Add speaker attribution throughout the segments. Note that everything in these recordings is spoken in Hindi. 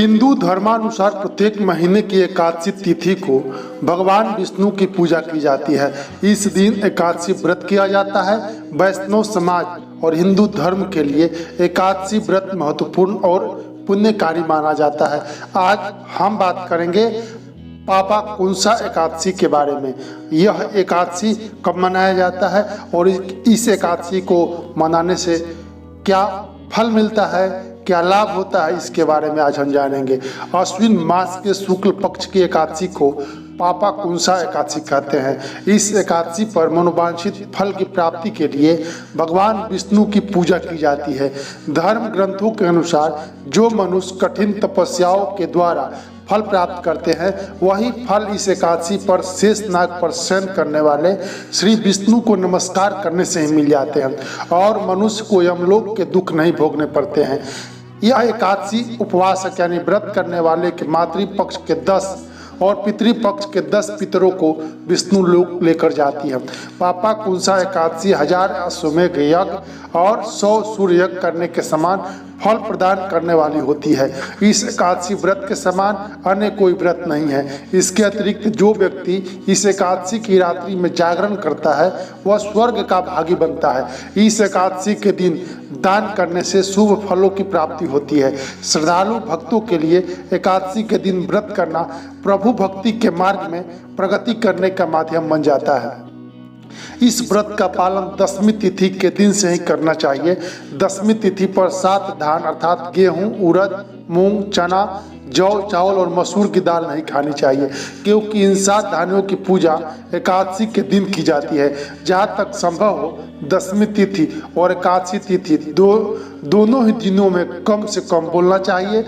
Speaker 1: हिंदू धर्मानुसार प्रत्येक महीने की एकादशी तिथि को भगवान विष्णु की पूजा की जाती है। इस दिन एकादशी व्रत किया जाता है। वैष्णव समाज और हिंदू धर्म के लिए एकादशी व्रत महत्वपूर्ण और पुण्यकारी माना जाता है। आज हम बात करेंगे पापाकुंसा एकादशी के बारे में। यह एकादशी कब मनाया जाता है और इस एकादशी को मनाने से क्या फल मिलता है, क्या लाभ होता है, इसके बारे में आज हम जानेंगे। अश्विन मास के शुक्ल पक्ष की एकादशी को पापाकुंसा एकादशी कहते हैं। इस एकादशी पर मनोवांछित फल की प्राप्ति के लिए भगवान विष्णु की पूजा की जाती है। धर्म ग्रंथों के अनुसार जो मनुष्य कठिन तपस्याओं के द्वारा फल प्राप्त करते हैं, वही फल इस एकादशी पर शेष नाग पर शयन करने वाले श्री विष्णु को नमस्कार करने से ही मिल जाते हैं और मनुष्य को यमलोक के दुख नहीं भोगने पड़ते हैं। यह एकादशी उपवासक यानी व्रत करने वाले के मातृपक्ष के 10 और पितृपक्ष के 10 पितरों को विष्णु लोक लेकर जाती है। पापाकुंसा एकादशी 1000 अश्वमेघ यज्ञ और 100 सूर्य यज्ञ करने के समान फल प्रदान करने वाली होती है। इस एकादशी व्रत के समान अन्य कोई व्रत नहीं है। इसके अतिरिक्त जो व्यक्ति इस एकादशी की रात्रि में जागरण करता है, वह स्वर्ग का भागी बनता है। इस एकादशी के दिन दान करने से शुभ फलों की प्राप्ति होती है। श्रद्धालु भक्तों के लिए एकादशी के दिन व्रत करना प्रभु भक्ति के मार्ग में प्रगति करने का माध्यम बन जाता है। इस व्रत का पालन दशमी तिथि के दिन से ही करना चाहिए। दशमी तिथि पर 7 धान अर्थात गेहूं, उड़द, मूंग, चना, जौ, चावल और मसूर की दाल नहीं खानी चाहिए, क्योंकि इन 7 धान्यों की पूजा एकादशी के दिन की जाती है। जहाँ तक संभव हो दशमी तिथि और एकादशी तिथि दोनों ही दिनों में कम से कम बोलना चाहिए।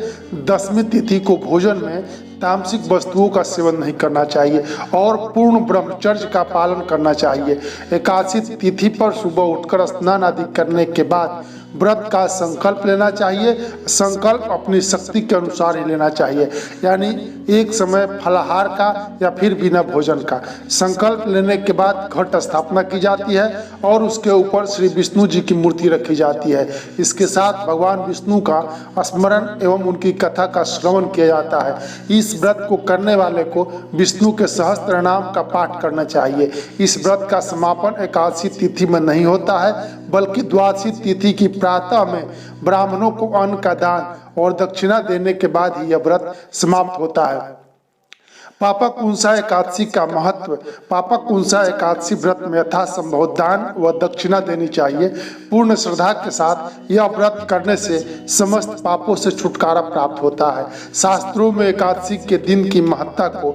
Speaker 1: दशमी तिथि को भोजन में तामसिक वस्तुओं का सेवन नहीं करना चाहिए और पूर्ण ब्रह्मचर्य का पालन करना चाहिए। एकादशी तिथि पर सुबह उठकर स्नान आदि करने के बाद व्रत का संकल्प लेना चाहिए। संकल्प अपनी शक्ति के अनुसार ही लेना चाहिए, यानी एक समय फलाहार का या फिर बिना भोजन का। संकल्प लेने के बाद घट स्थापना की जाती है और उसके ऊपर श्री विष्णु जी की मूर्ति रखी जाती है। इसके साथ भगवान विष्णु का स्मरण एवं उनकी कथा का श्रवण किया जाता है। इस व्रत को करने वाले को विष्णु के सहस्त्र नाम का पाठ करना चाहिए। इस व्रत का समापन एकादशी तिथि में नहीं होता है, बल्कि द्वादशी तिथि की प्रातः में ब्राह्मणों को अन्न का दान और दक्षिणा देने के बाद ही यह व्रत समाप्त होता है। पापाकुंसा एकादशी का महत्व। पापाकुंसा एकादशी व्रत में यथासंभव दान व दक्षिणा देनी चाहिए। पूर्ण श्रद्धा के साथ यह व्रत करने से समस्त पापों से छुटकारा प्राप्त होता है। शास्त्रों में एकादशी के दिन की महत्ता को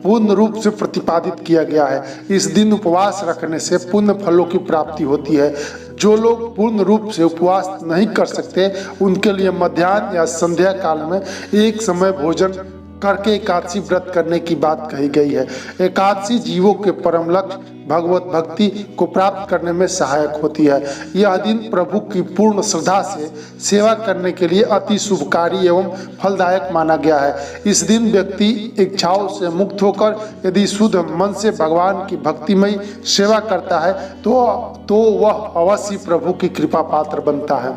Speaker 1: पूर्ण रूप से प्रतिपादित किया गया है। इस दिन उपवास रखने से पुण्य फलों की प्राप्ति होती है। जो लोग पूर्ण रूप से उपवास नहीं कर सकते, उनके लिए मध्याह्न या संध्या काल में एक समय भोजन करके एकादशी व्रत करने की बात कही गई है। एकादशी जीवों के परम लक्ष्य भगवत भक्ति को प्राप्त करने में सहायक होती है। यह दिन प्रभु की पूर्ण श्रद्धा से सेवा करने के लिए अति शुभकारी एवं फलदायक माना गया है। इस दिन व्यक्ति इच्छाओं से मुक्त होकर यदि शुद्ध मन से भगवान की भक्तिमय सेवा करता है तो वह अवश्य प्रभु की कृपा पात्र बनता है।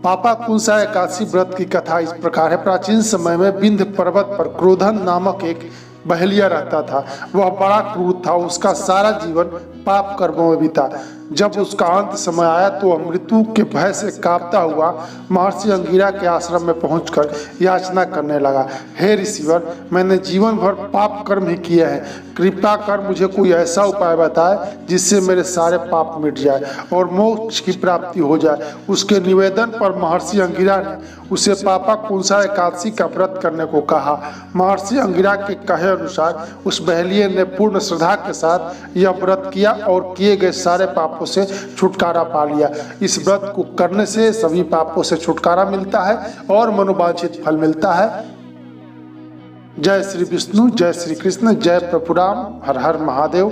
Speaker 1: पापाकुंसा एकादशी व्रत की कथा इस प्रकार है। प्राचीन समय में विंध्य पर्वत पर क्रोधन नामक एक बहेलिया रहता था। वह बड़ा क्रूर था। उसका सारा जीवन पाप कर्मों में बीता। जब उसका अंत समय आया तो वह मृत्यु के भय से कांपता हुआ महर्षि अंगिरा के आश्रम में पहुंचकर याचना करने लगा, हे ऋषिवर, मैंने जीवन भर पाप कर्म ही किए हैं। कृपा कर मुझे कोई ऐसा उपाय बताए जिससे मेरे सारे पाप मिट जाए और मोक्ष की प्राप्ति हो जाए। उसके निवेदन पर महर्षि अंगिरा ने उसे पापाकुंसा एकादशी का व्रत करने को कहा। महर्षि अंगिरा के कहे अनुसार उस बहेलिये ने पूर्ण श्रद्धा के साथ यह व्रत किया और किए गए सारे पापों से छुटकारा पा लिया। इस व्रत को करने से सभी पापों से छुटकारा मिलता है और मनोवांछित फल मिलता है। जय श्री विष्णु, जय श्री कृष्ण, जय प्रभु राम, हर हर महादेव।